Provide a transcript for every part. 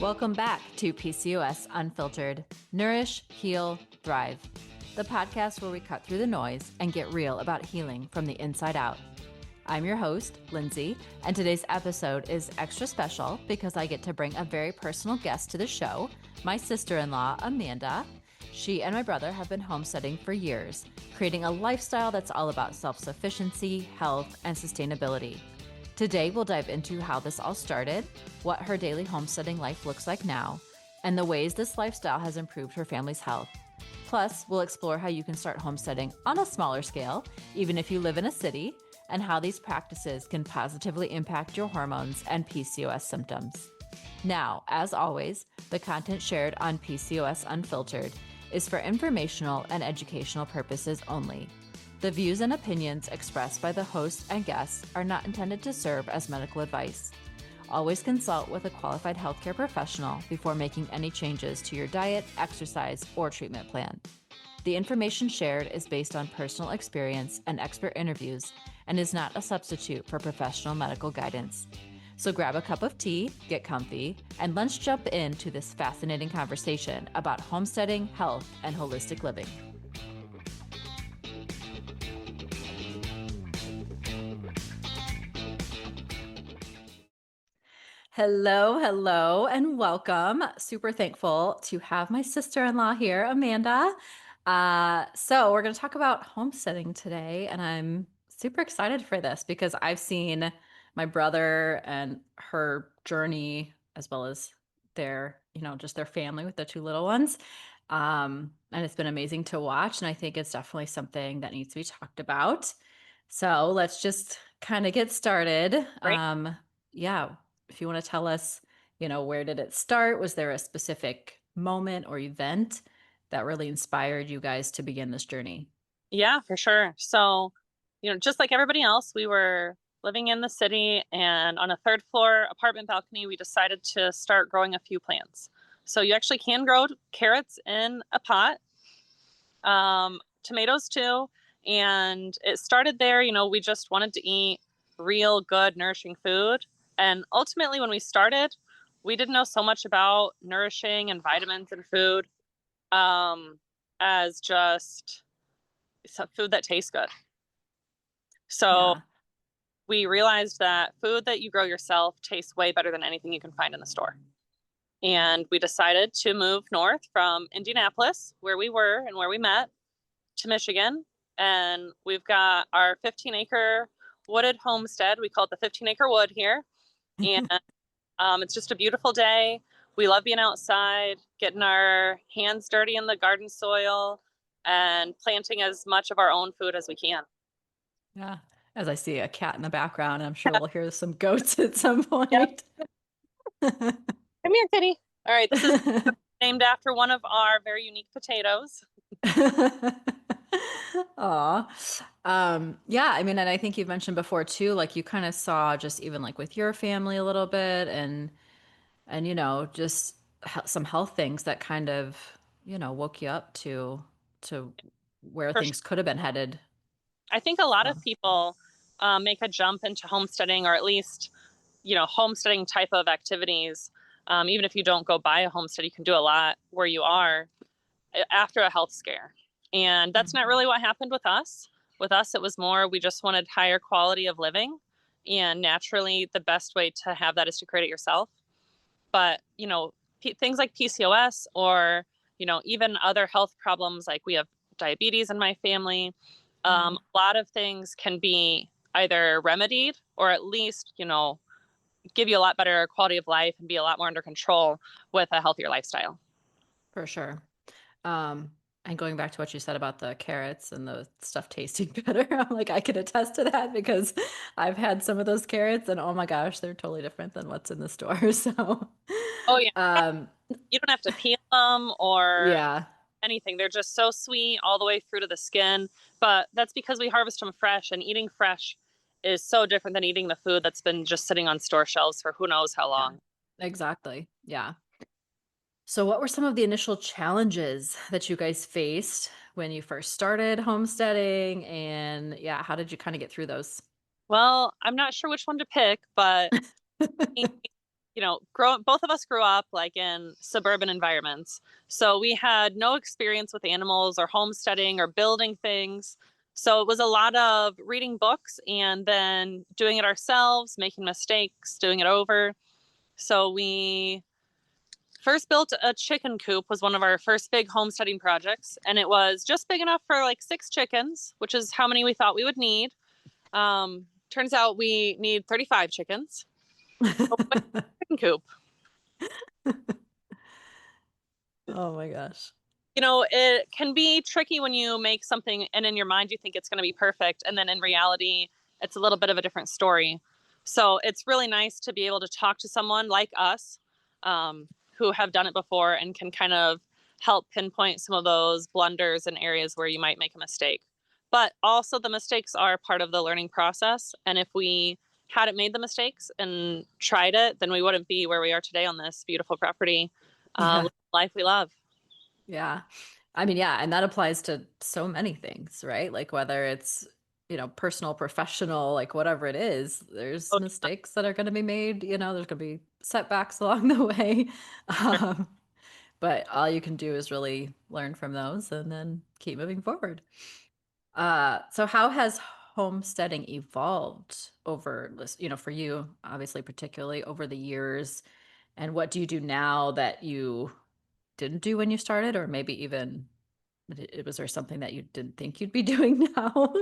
Welcome back to PCOS Unfiltered. Nourish, heal, thrive. The podcast where we cut through the noise and get real about healing from the inside out. I'm your host, Lindsay, and today's episode is extra special because I get to bring a very personal guest to the show, my sister-in-law, Amanda. She and my brother have been homesteading for years, creating a lifestyle that's all about self-sufficiency, health, and sustainability. Today, we'll dive into how this all started, what her daily homesteading life looks like now, and the ways this lifestyle has improved her family's health. Plus, we'll explore how you can start homesteading on a smaller scale, even if you live in a city, and how these practices can positively impact your hormones and PCOS symptoms. Now, as always, the content shared on PCOS Unfiltered is for informational and educational purposes only. The views and opinions expressed by the host and guests are not intended to serve as medical advice. Always consult with a qualified healthcare professional before making any changes to your diet, exercise, or treatment plan. The information shared is based on personal experience and expert interviews and is not a substitute for professional medical guidance. So grab a cup of tea, get comfy, and let's jump into this fascinating conversation about homesteading, health, and holistic living. Hello, and welcome. Super thankful to have my sister-in-law here, Amanda. So we're going to talk about homesteading today, and I'm super excited for this because I've seen my brother and her journey as well as their, just their family with the two little ones. And it's been amazing to watch, and I think it's definitely something that needs to be talked about. So let's just kind of get started. Right. Yeah, if you want to tell us, where did it start? Was there a specific moment or event that really inspired you guys to begin this journey? Yeah, for sure. So, just like everybody else, we were living in the city and on a third floor apartment balcony, we decided to start growing a few plants. So you actually can grow carrots in a pot, tomatoes too. And it started there, we just wanted to eat real good, nourishing food. And ultimately, when we started, we didn't know so much about nourishing and vitamins in food as just some food that tastes good. So Yeah. we realized that food that you grow yourself tastes way better than anything you can find in the store. And we decided to move north from Indianapolis, where we were and where we met, to Michigan. And we've got our 15-acre wooded homestead. We call it the 15-acre wood here. And it's just a beautiful day. We love being outside, getting our hands dirty in the garden soil, and planting as much of our own food as we can. Yeah. As I see a cat in the background, I'm sure we'll hear some goats at some Yep. point. Come here, kitty. All right. This is named after one of our very unique potatoes. Aw. Yeah, I mean, and I think you've mentioned before too, like you kind of saw just even like with your family a little bit and just some health things that kind of, woke you up to where For sure. things could have been headed. I think a lot of So, people make a jump into homesteading, or at least, homesteading type of activities. Even if you don't go buy a homestead, you can do a lot where you are after a health scare. And that's not mhm. really what happened with us. With us, it was more we just wanted higher quality of living. And naturally, the best way to have that is to create it yourself. But, things like PCOS or, even other health problems, like we have diabetes in my family, Yeah, a lot of things can be either remedied or at least, give you a lot better quality of life and be a lot more under control with a healthier lifestyle. for sure. Um, and going back to what you said about the carrots and the stuff tasting better, I'm like, I can attest to that because I've had some of those carrots and oh my gosh, they're totally different than what's in the store. So, Oh, yeah. um, You don't have to peel them or yeah, anything. They're just so sweet all the way through to the skin. But that's because we harvest them fresh, and eating fresh is so different than eating the food that's been just sitting on store shelves for who knows how yeah, long. exactly. Yeah. So, what were some of the initial challenges that you guys faced when you first started homesteading? And yeah, how did you kind of get through those? Well, I'm not sure which one to pick, but both of us grew up like in suburban environments. So we had no experience with animals or homesteading or building things. So it was a lot of reading books and then doing it ourselves, making mistakes, doing it over. So we first built a chicken coop, was one of our first big homesteading projects. And it was just big enough for like 6 chickens, which is how many we thought we would need. Turns out we need 35 chickens. Chicken coop. Oh my gosh. It can be tricky when you make something and in your mind you think it's going to be perfect. And then in reality, it's a little bit of a different story. So it's really nice to be able to talk to someone like us who have done it before and can kind of help pinpoint some of those blunders and areas where you might make a mistake. But also, the mistakes are part of the learning process. And if we hadn't made the mistakes and tried it, then we wouldn't be where we are today on this beautiful property, Yeah. life we love. Yeah. I mean, yeah, and that applies to so many things, right? Like whether it's, personal, professional, like whatever it is, there's Oh, mistakes that are going to be made, there's going to be setbacks along the way. Um, but all you can do is really learn from those and then keep moving forward. So how has homesteading evolved over this, for you, obviously, particularly over the years? And what do you do now that you didn't do when you started, or maybe even was there something that you didn't think you'd be doing now?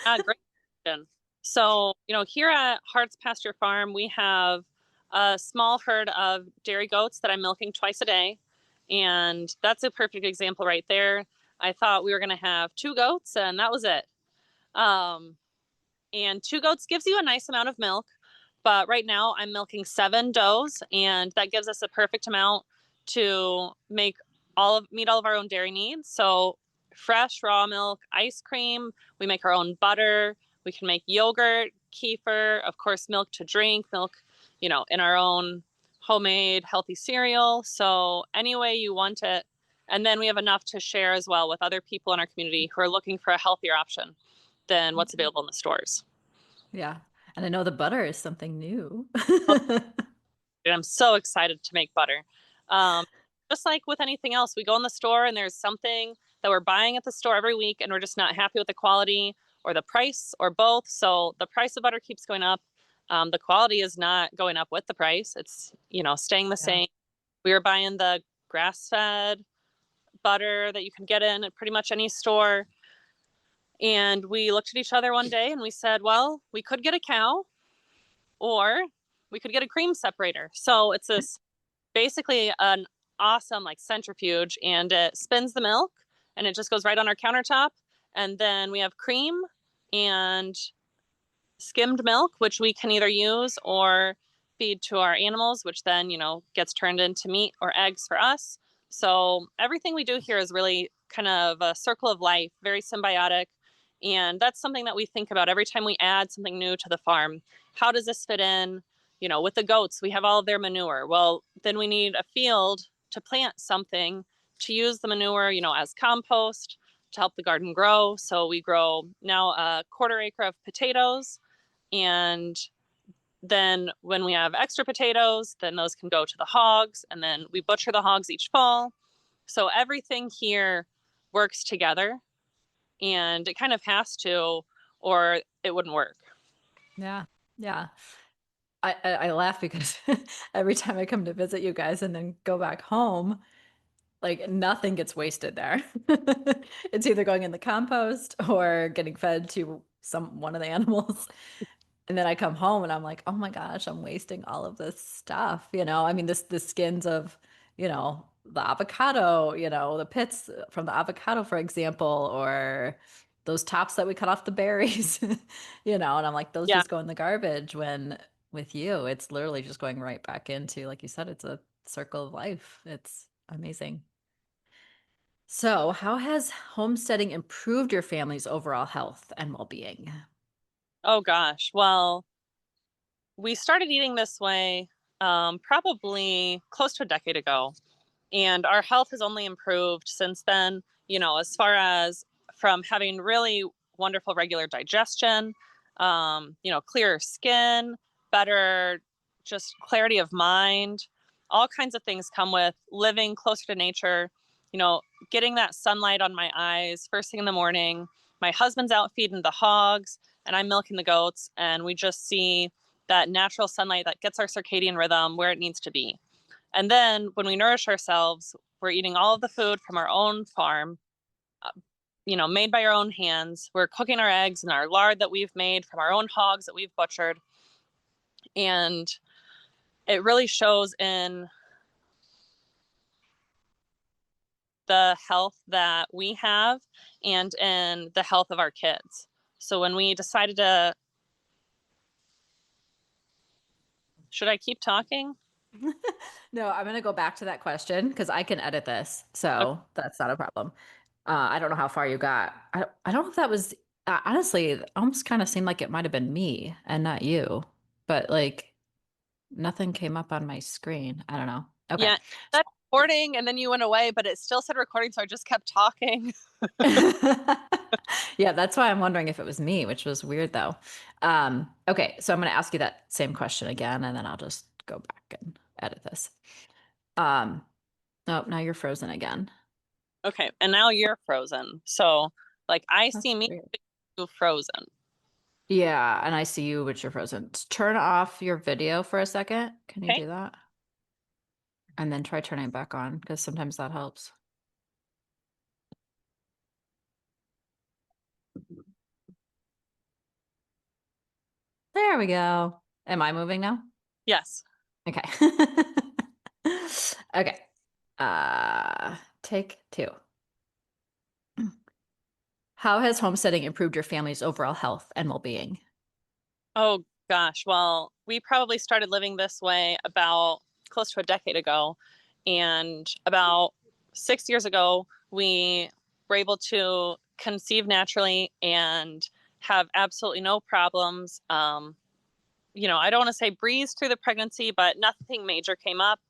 great question. So, here at Hart's Pasture Farm, we have a small herd of dairy goats that I'm milking twice a day. And that's a perfect example right there. I thought we were going to have 2 goats and that was it. Um, and 2 goats gives you a nice amount of milk. But right now I'm milking 7 does, and that gives us a perfect amount to meet all of our own dairy needs. So fresh raw milk, ice cream, we make our own butter, we can make yogurt, kefir, of course, milk to drink, milk, in our own homemade healthy cereal. So any way you want it. And then we have enough to share as well with other people in our community who are looking for a healthier option than what's available in the stores. Yeah. And I know the butter is something new. And I'm so excited to make butter. Um, just like with anything else, we go in the store and there's something that we're buying at the store every week and we're just not happy with the quality or the price or both. So the price of butter keeps going up. The quality is not going up with the price. It's, staying the Yeah. same. We were buying the grass-fed butter that you can get in at pretty much any store. And we looked at each other one day and we said, well, we could get a cow or we could get a cream separator. So it's this basically an awesome like centrifuge, and it spins the milk and it just goes right on our countertop. And then we have cream and skimmed milk, which we can either use or feed to our animals, which then, gets turned into meat or eggs for us. So everything we do here is really kind of a circle of life, very symbiotic. And that's something that we think about every time we add something new to the farm. How does this fit in? With the goats, we have all of their manure. Well, then we need a field to plant something to use the manure, as compost to help the garden grow. So we grow now a 1/4 acre of potatoes. And then when we have extra potatoes, then those can go to the hogs. And then we butcher the hogs each fall. So everything here works together, and it kind of has to, or it wouldn't work. Yeah. Yeah. I laugh because every time I come to visit you guys and then go back home, like nothing gets wasted there. It's either going in the compost or getting fed to one of the animals. And then I come home and I'm like, oh my gosh, I'm wasting all of this stuff. I mean, the skins of, the avocado, the pits from the avocado, for example, or those tops that we cut off the berries, and I'm like, those Yeah. just go in the garbage when with you, it's literally just going right back into, like you said, it's a circle of life. It's amazing. So, how has homesteading improved your family's overall health and well-being? Oh gosh. Well, we started eating this way probably close to a decade ago, and our health has only improved since then. As far as from having really wonderful regular digestion, clearer skin, better just clarity of mind. All kinds of things come with living closer to nature, getting that sunlight on my eyes first thing in the morning. My husband's out feeding the hogs and I'm milking the goats, and we just see that natural sunlight that gets our circadian rhythm where it needs to be. And then when we nourish ourselves, we're eating all of the food from our own farm, made by our own hands. We're cooking our eggs in our lard that we've made from our own hogs that we've butchered. And it really shows in the health that we have and in the health of our kids. So when we decided to, should I keep talking? No, I'm going to go back to that question because I can edit this. Okay. So that's not a problem. I don't know how far you got. I don't know if that was, honestly, it almost kind of seemed like it might have been me and not you, but like nothing came up on my screen. I don't know. Okay. Yeah, that's recording, and then you went away, but it still said recording, so I just kept talking. Yeah, that's why I'm wondering if it was me, which was weird though. Okay, so I'm going to ask you that same question again, and then I'll just go back and edit this. Oh, now you're frozen again. Okay, and now you're frozen. So, I That's see me weird. frozen. Yeah, and I see you, but you're frozen. Turn off your video for a second. Can you Okay. do that? And then try turning it back on because sometimes that helps. There we go. Am I moving now? Yes. Okay. Okay. Take two. How has homesteading improved your family's overall health and well-being? Oh gosh. Well, we probably started living this way about close to a decade ago. And about 6 years ago, we were able to conceive naturally and have absolutely no problems. I don't want to say breeze through the pregnancy, but nothing major came up.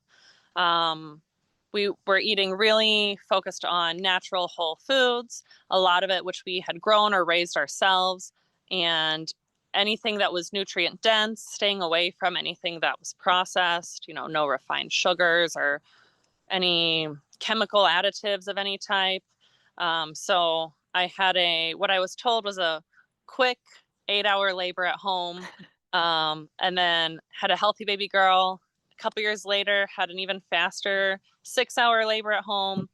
We were eating really focused on natural whole foods, a lot of it which we had grown or raised ourselves, and anything that was nutrient dense, staying away from anything that was processed, no refined sugars or any chemical additives of any type. So I had what I was told was a quick 8-hour labor at home, and then had a healthy baby girl. A couple years later, had an even faster 6-hour labor at home.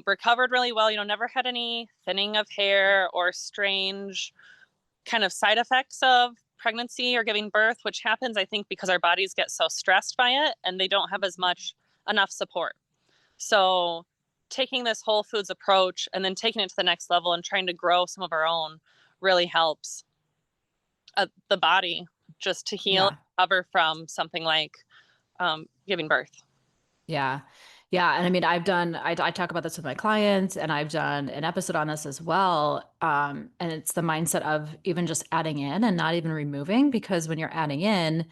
Recovered really well. Never had any thinning of hair or strange kind of side effects of pregnancy or giving birth, which happens, I think, because our bodies get so stressed by it and they don't have as much enough support. So taking this whole foods approach and then taking it to the next level and trying to grow some of our own really helps the body just to heal and recover from something like giving birth. Yeah. Yeah. And I mean, I talk about this with my clients, and I've done an episode on this as well. And it's the mindset of even just adding in and not even removing, because when you're adding in,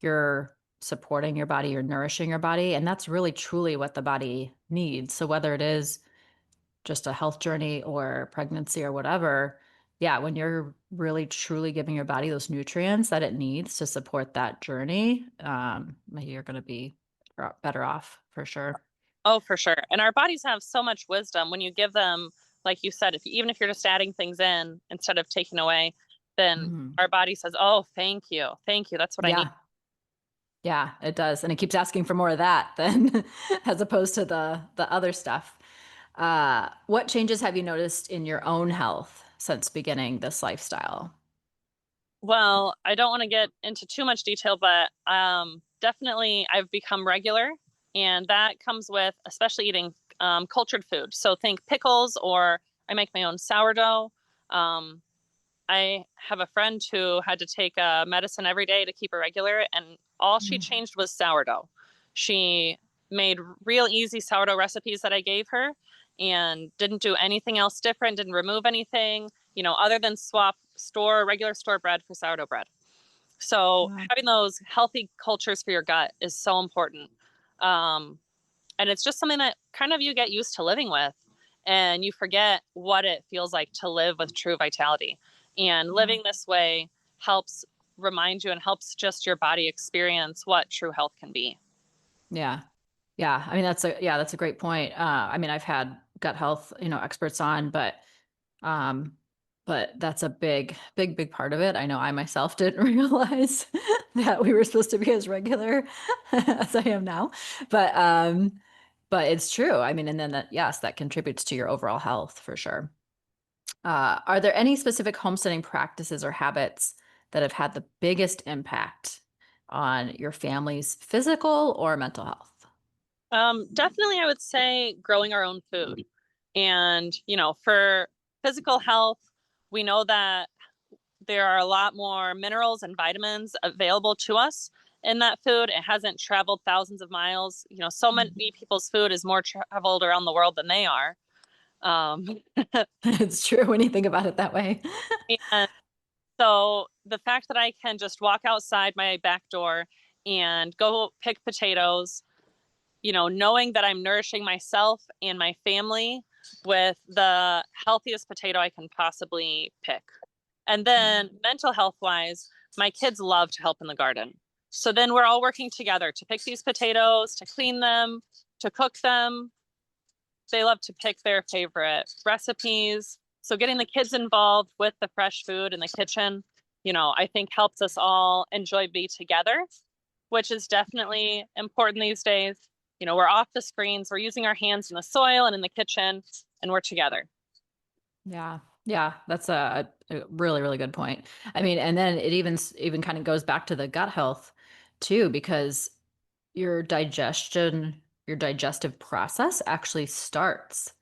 you're supporting your body, you're nourishing your body. And that's really truly what the body needs. So whether it is just a health journey or pregnancy or whatever, yeah, when you're really truly giving your body those nutrients that it needs to support that journey, you're going to be better off for sure. Oh, for sure. And our bodies have so much wisdom when you give them, like you said, even if you're just adding things in instead of taking away, then our body says, "Oh, thank you. Thank you. That's what I need." Yeah, it does. And it keeps asking for more of that then as opposed to the other stuff. What changes have you noticed in your own health since beginning this lifestyle? Well, I don't want to get into too much detail, but definitely I've become regular, and that comes with especially eating cultured food. So think pickles, or I make my own sourdough. I have a friend who had to take a medicine every day to keep her regular, and all she changed was sourdough. She made real easy sourdough recipes that I gave her and didn't do anything else different, didn't remove anything, other than swap regular store bread for sourdough bread. So Wow. having those healthy cultures for your gut is so important. And it's just something that kind of you get used to living with, and you forget what it feels like to live with true vitality. And living this way helps remind you and helps just your body experience what true health can be. Yeah. Yeah. I mean, that's a great point. I mean, I've had gut health, experts on, um, but that's a big part of it. I know I myself didn't realize that we were supposed to be as regular as I am now, but it's true. I mean, and then yes, that contributes to your overall health for sure. Are there any specific homesteading practices or habits that have had the biggest impact on your family's physical or mental health? Definitely, I would say growing our own food. And, for physical health, we know that there are a lot more minerals and vitamins available to us in that food. It hasn't traveled thousands of miles. So many people's food is more traveled around the world than they are. Um, It's true when you think about it that way. and so the fact that I can just walk outside my back door and go pick potatoes, knowing that I'm nourishing myself and my family with the healthiest potato I can possibly pick. And then mental health wise, my kids love to help in the garden. So then we're all working together to pick these potatoes, to clean them, to cook them. They love to pick their favorite recipes. So getting the kids involved with the fresh food in the kitchen, I think helps us all enjoy being together, which is definitely important these days. We're off the screens, we're using our hands in the soil and in the kitchen, and we're together. Yeah. Yeah, that's a really, really good point. I mean, and then it even kind of goes back to the gut health too, because your your digestive process actually starts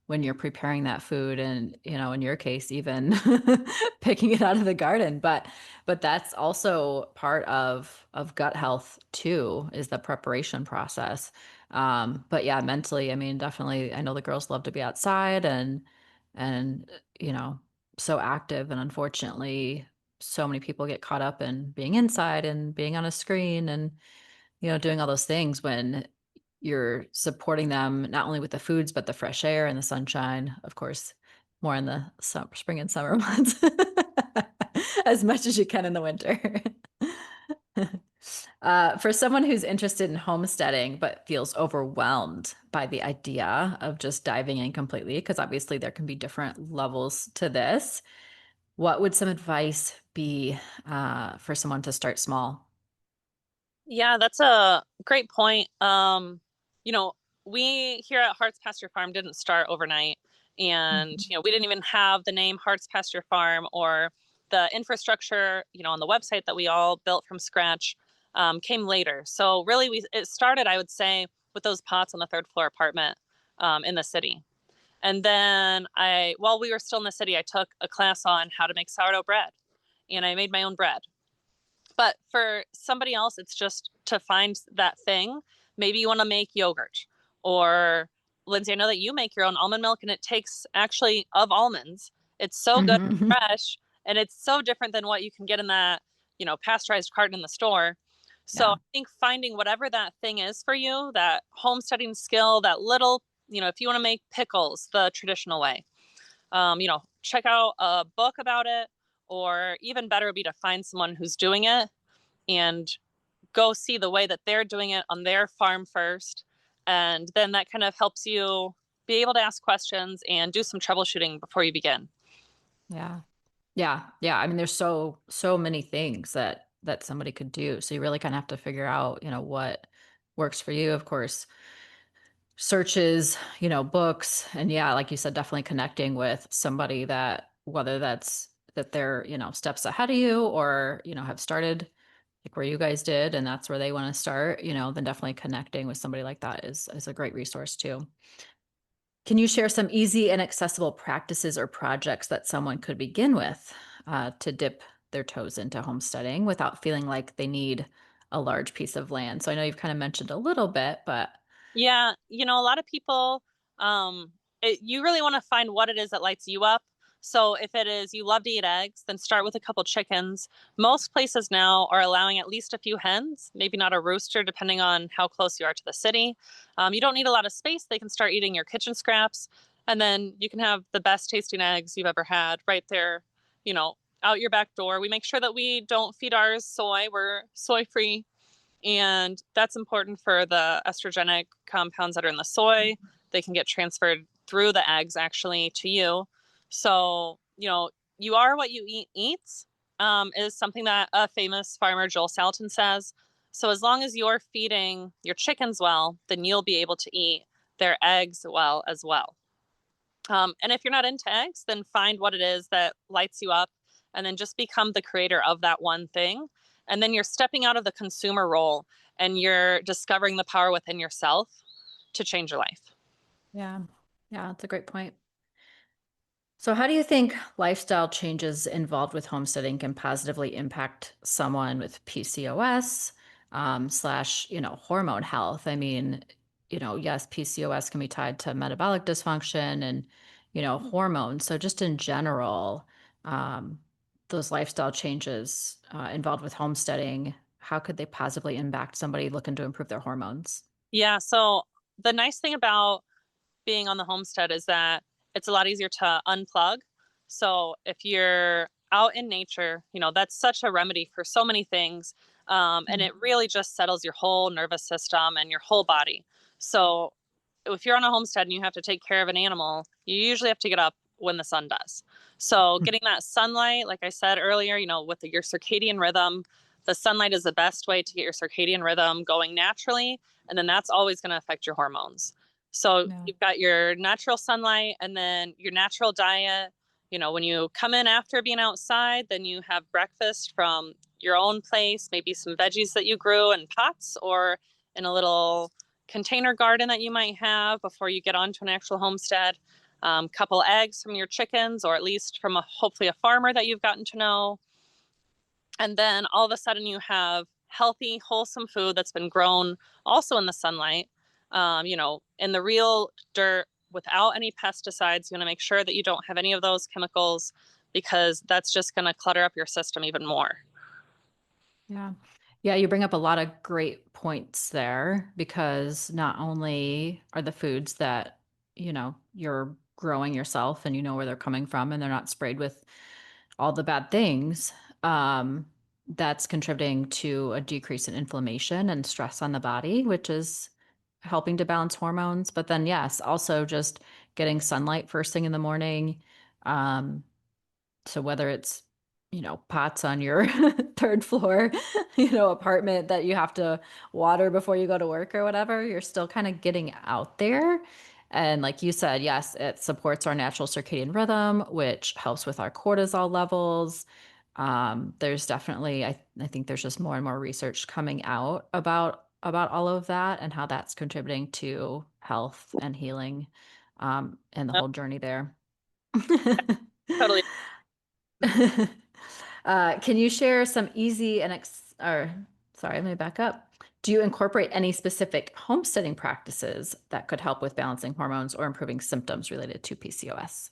when you're preparing that food and, in your case, even picking it out of the garden. But that's also part of gut health too, is the preparation process. But yeah, mentally, I mean, definitely I know the girls love to be outside and you know, so active. And unfortunately, so many people get caught up in being inside and being on a screen and, doing all those things when you're supporting them not only with the foods, but the fresh air and the sunshine, of course, more in the spring and summer months, as much as you can in the winter. For someone who's interested in homesteading but feels overwhelmed by the idea of just diving in completely, because obviously there can be different levels to this, what would some advice be for someone to start small? Yeah, that's a great point. You know, we here at Hart's Pasture Farm didn't start overnight. And, Mhm. we didn't even have the name Hart's Pasture Farm or the infrastructure, on the website that we all built from scratch came later. So really it started, I would say, with those pots on the third floor apartment in the city. And then while we were still in the city, I took a class on how to make sourdough bread and I made my own bread. But for somebody else, it's just to find that thing. Maybe you want to make yogurt or Lindsay, I know that you make your own almond milk and it takes actually of almonds. It's so good and Mhm. fresh and it's so different than what you can get in that, pasteurized carton in the store. So I Yeah. think finding whatever that thing is for you, that homesteading skill, that little, if you want to make pickles the traditional way, check out a book about it, or even better would be to find someone who's doing it and go see the way that they're doing it on their farm first. And then that kind of helps you be able to ask questions and do some troubleshooting before you begin. Yeah. Yeah. Yeah. I mean, there's so many things that somebody could do. So you really kind of have to figure out, what works for you. Of course, searches, books, and yeah, like you said, definitely connecting with somebody that whether that's that they're, steps ahead of you or, have started like where you guys did and that's where they want to start, then definitely connecting with somebody like that is a great resource too. Can you share some easy and accessible practices or projects that someone could begin with to dip their toes into homesteading without feeling like they need a large piece of land? So I know you've kind of mentioned a little bit, but Yeah, a lot of people, um, you really want to find what it is that lights you up. So if it is you love to eat eggs, then start with a couple chickens. Most places now are allowing at least a few hens, maybe not a rooster, depending on how close you are to the city. You don't need a lot of space. They can start eating your kitchen scraps, and then you can have the best tasting eggs you've ever had right there, out your back door. We make sure that we don't feed ours soy. We're soy free. And that's important for the estrogenic compounds that are in the soy. They can get transferred through the eggs actually to you. So, you are what you eat eats, is something that a famous farmer, Joel Salatin, says. So as long as you're feeding your chickens well, then you'll be able to eat their eggs well as well. And if you're not into eggs, then find what it is that lights you up and then just become the creator of that one thing. And then you're stepping out of the consumer role and you're discovering the power within yourself to change your life. Yeah. Yeah, that's a great point. So, how do you think lifestyle changes involved with homesteading can positively impact someone with PCOS slash, hormone health? I mean, yes, PCOS can be tied to metabolic dysfunction and, hormones. So, just in general, um, those lifestyle changes involved with homesteading, how could they positively impact somebody looking to improve their hormones? Yeah. So the nice thing about being on the homestead is that it's a lot easier to unplug. So if you're out in nature, that's such a remedy for so many things. And Mm. it really just settles your whole nervous system and your whole body. So if you're on a homestead and you have to take care of an animal, you usually have to get up when the sun does. So getting that sunlight, like I said earlier, with your circadian rhythm, the sunlight is the best way to get your circadian rhythm going naturally. And then that's always going to affect your hormones. So Yeah. you've got your natural sunlight and then your natural diet. When you come in after being outside, then you have breakfast from your own place, maybe some veggies that you grew in pots or in a little container garden that you might have before you get onto an actual homestead. Couple eggs from your chickens, or at least from hopefully a farmer that you've gotten to know. And then all of a sudden you have healthy, wholesome food that's been grown also in the sunlight, in the real dirt without any pesticides. You want to make sure that you don't have any of those chemicals because that's just going to clutter up your system even more. Yeah. Yeah, you bring up a lot of great points there because not only are the foods that, you're growing yourself and you know where they're coming from and they're not sprayed with all the bad things, that's contributing to a decrease in inflammation and stress on the body, which is helping to balance hormones. But then, yes, also just getting sunlight first thing in the morning. Um, so whether it's, pots on your third floor, apartment that you have to water before you go to work or whatever, you're still kind of getting out there. And like you said, yes, it supports our natural circadian rhythm, which helps with our cortisol levels. There's definitely, I think there's just more and more research coming out about all of that and how that's contributing to health and healing, and the Yep, whole journey there. totally. Can you share some easy and or sorry, let me back up. Do you incorporate any specific homesteading practices that could help with balancing hormones or improving symptoms related to PCOS?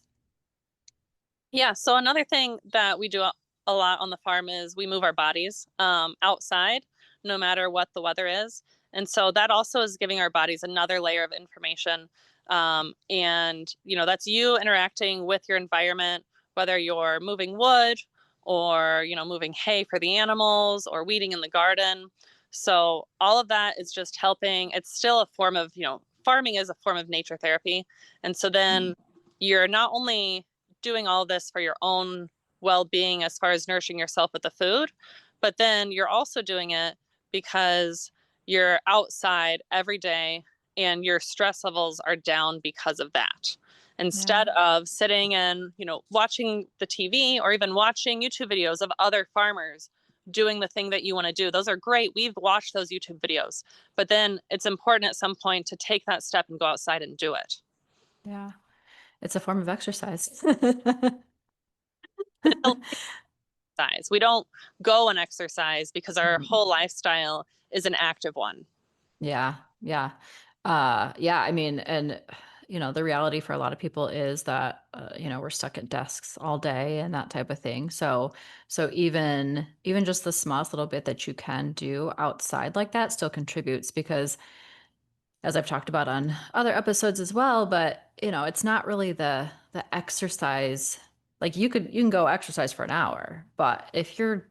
Yeah. So another thing that we do a lot on the farm is we move our bodies outside, no matter what the weather is. And so that also is giving our bodies another layer of information. And, that's you interacting with your environment, whether you're moving wood or, moving hay for the animals or weeding in the garden. So all of that is just helping. It's still a form of, farming is a form of nature therapy. And so then you're not only doing all this for your own well-being as far as nourishing yourself with the food, but then you're also doing it because you're outside every day and your stress levels are down because of that, Yeah. instead of sitting and watching the TV or even watching YouTube videos of other farmers doing the thing that you want to do. Those are great. We've watched those YouTube videos, but then it's important at some point to take that step and go outside and do it. Yeah. It's a form of exercise. And it's a exercise. We don't go and exercise because our Mhm. whole lifestyle is an active one. Yeah. Yeah. Yeah. I mean, and the reality for a lot of people is that, we're stuck at desks all day and that type of thing. So even just the smallest little bit that you can do outside like that still contributes because as I've talked about on other episodes as well, but it's not really the exercise. Like you can go exercise for an hour, but if you're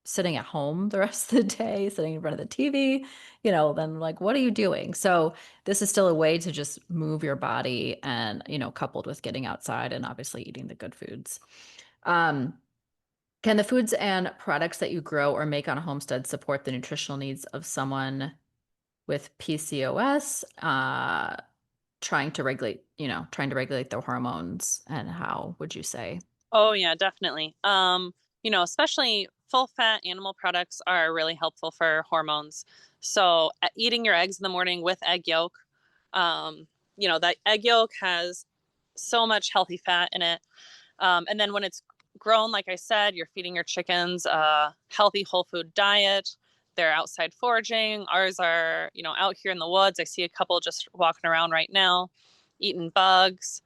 sitting at home the rest of the day, sitting in front of the TV, then like, what are you doing? So this is still a way to just move your body and, coupled with getting outside and obviously eating the good foods. Um, can the foods and products that you grow or make on a homestead support the nutritional needs of someone with PCOS, trying to regulate their hormones? And how would you say? Oh yeah, definitely. Especially full fat animal products are really helpful for hormones. So eating your eggs in the morning with egg yolk, that egg yolk has so much healthy fat in it. And then when it's grown, like I said, you're feeding your chickens a healthy whole food diet. They're outside foraging. Ours are, out here in the woods. I see a couple just walking around right now, eating bugs.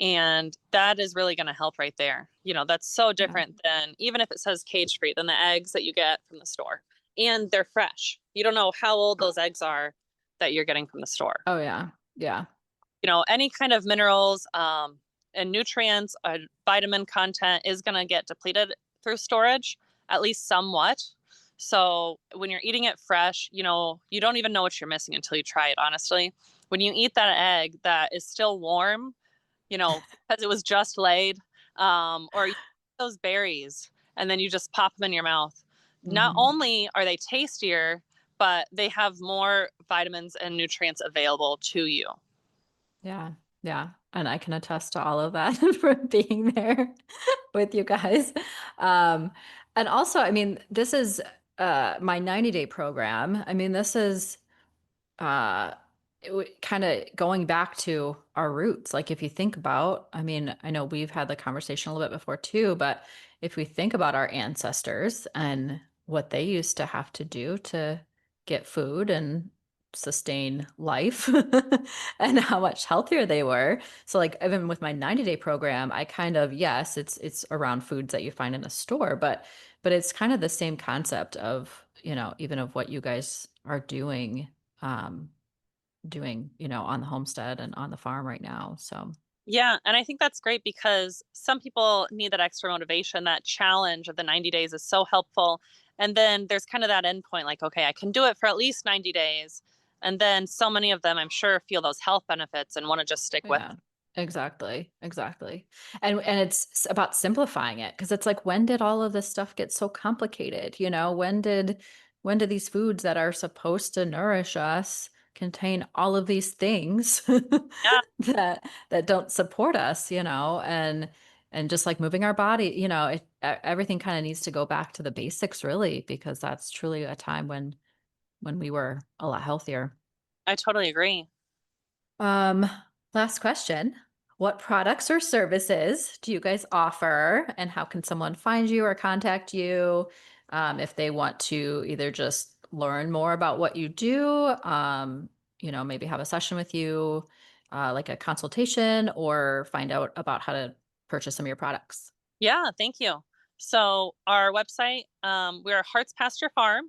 And that is really going to help right there. That's so Yeah. different than, even if it says cage free, than the eggs that you get from the store. And they're fresh. You don't know how old those eggs are that you're getting from the store. Oh yeah. Yeah. Any kind of minerals and nutrients, vitamin content is going to get depleted through storage, at least somewhat. So when you're eating it fresh, you don't even know what you're missing until you try it, honestly. When you eat that egg that is still warm, because it was just laid, or you eat those berries and then you just pop them in your mouth. Not Mhm. only are they tastier, but they have more vitamins and nutrients available to you. Yeah. Yeah. And I can attest to all of that from being there with you guys. Um, and also, I mean, this is my 90-day program. I mean, this is uh kind of going back to our roots. Like if you think about, I mean, I know we've had the conversation a little bit before too, but if we think about our ancestors and what they used to have to do to get food and sustain life and how much healthier they were. So like even with my 90-day program, I kind of, yes, it's around foods that you find in a store, but it's kind of the same concept of, even of what you guys are um, doing, on the homestead and on the farm right now. So, Yeah, and I think that's great because some people need that extra motivation. That challenge of the 90 days is so helpful. And then there's kind of that end point like, okay, I can do it for at least 90 days. And then so many of them, I'm sure, feel those health benefits and want to just stick with yeah, exactly. Exactly. And it's about simplifying it because it's like, when did all of this stuff get so complicated? When did these foods that are supposed to nourish us contain all of these things Yeah, that don't support us, and just like moving our body, everything kind of needs to go back to the basics really, because that's truly a time when we were a lot healthier. I totally agree. Um, Last question. What products or services do you guys offer, and how can someone find you or contact you if they want to either just learn more about what you do, maybe have a session with you, like a consultation, or find out about how to purchase some of your products? Yeah, thank you. So our website, we're Hearts Pasture Farm,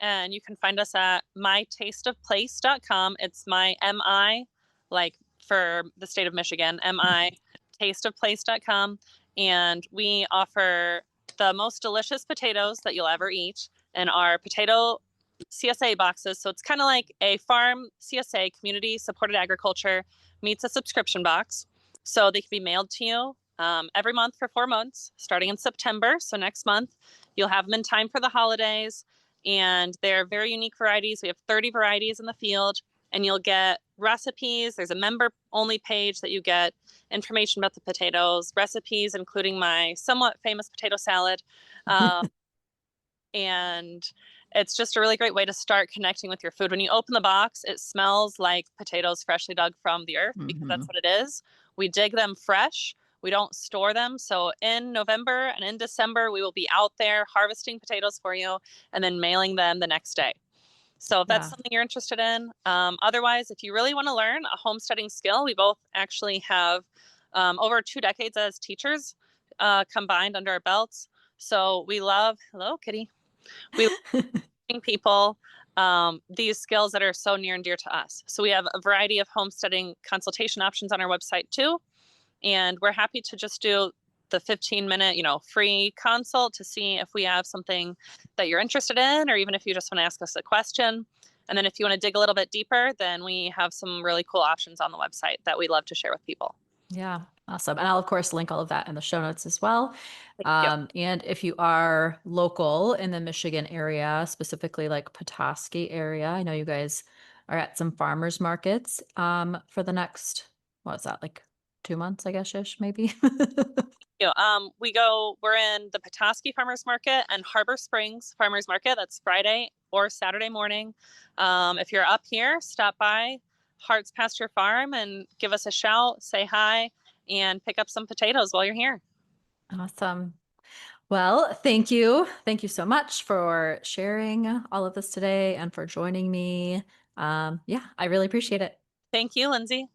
and you can find us at mytasteofplace.com. It's my MI, like for the state of Michigan, MI tasteofplace.com. And we offer the most delicious potatoes that you'll ever eat in our potato CSA boxes. So it's kind of like a farm CSA, community supported agriculture, meets a subscription box. So they can be mailed to you every month for 4 months, starting in September. So next month, you'll have them in time for the holidays. And they're very unique varieties. We have 30 varieties in the field, and you'll get recipes. There's a member only page that you get information about the potatoes, recipes, including my somewhat famous potato salad. Um, and it's just a really great way to start connecting with your food. When you open the box, it smells like potatoes freshly dug from the earth, because that's Hmm. what it is. We dig them fresh. We don't store them. So in November and in December, we will be out there harvesting potatoes for you and then mailing them the next day. So if that's Yeah. something you're interested in, otherwise, if you really want to learn a homesteading skill, we both actually have over 2 decades as teachers combined under our belts. So we love, hello, kitty. We teaching people these skills that are so near and dear to us. So we have a variety of homesteading consultation options on our website too. And we're happy to just do the 15-minute, free consult to see if we have something that you're interested in, or even if you just want to ask us a question. And then if you want to dig a little bit deeper, then we have some really cool options on the website that we love to share with people. Yeah, awesome. And I'll, of course, link all of that in the show notes as well. Thank you. And if you are local in the Michigan area, specifically like Petoskey area, I know you guys are at some farmers markets for the next, what is that, like 2 months, I guess, ish, maybe? We're in the Petoskey Farmers Market and Harbor Springs Farmers Market. That's Friday or Saturday morning. If you're up here, stop by Hart's Pasture Farm and give us a shout, say hi, and pick up some potatoes while you're here. Awesome. Well, thank you. Thank you so much for sharing all of this today and for joining me. Yeah, I really appreciate it. Thank you, Lindsay.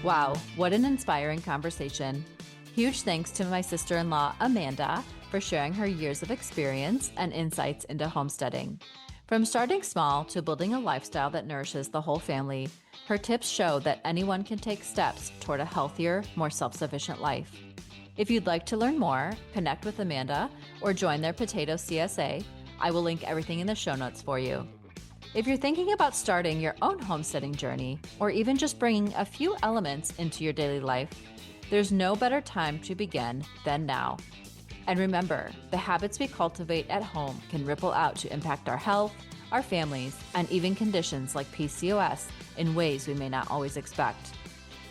Wow, what an inspiring conversation. Huge thanks to my sister-in-law, Amanda, for sharing her years of experience and insights into homesteading. From starting small to building a lifestyle that nourishes the whole family, her tips show that anyone can take steps toward a healthier, more self-sufficient life. If you'd like to learn more, connect with Amanda, or join their Potato CSA, I will link everything in the show notes for you. If you're thinking about starting your own homesteading journey, or even just bringing a few elements into your daily life, there's no better time to begin than now. And remember, the habits we cultivate at home can ripple out to impact our health, our families, and even conditions like PCOS in ways we may not always expect.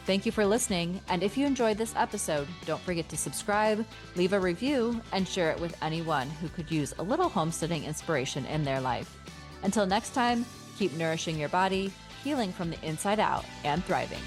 Thank you for listening, and if you enjoyed this episode, don't forget to subscribe, leave a review, and share it with anyone who could use a little homesteading inspiration in their life. Until next time, keep nourishing your body, healing from the inside out, and thriving.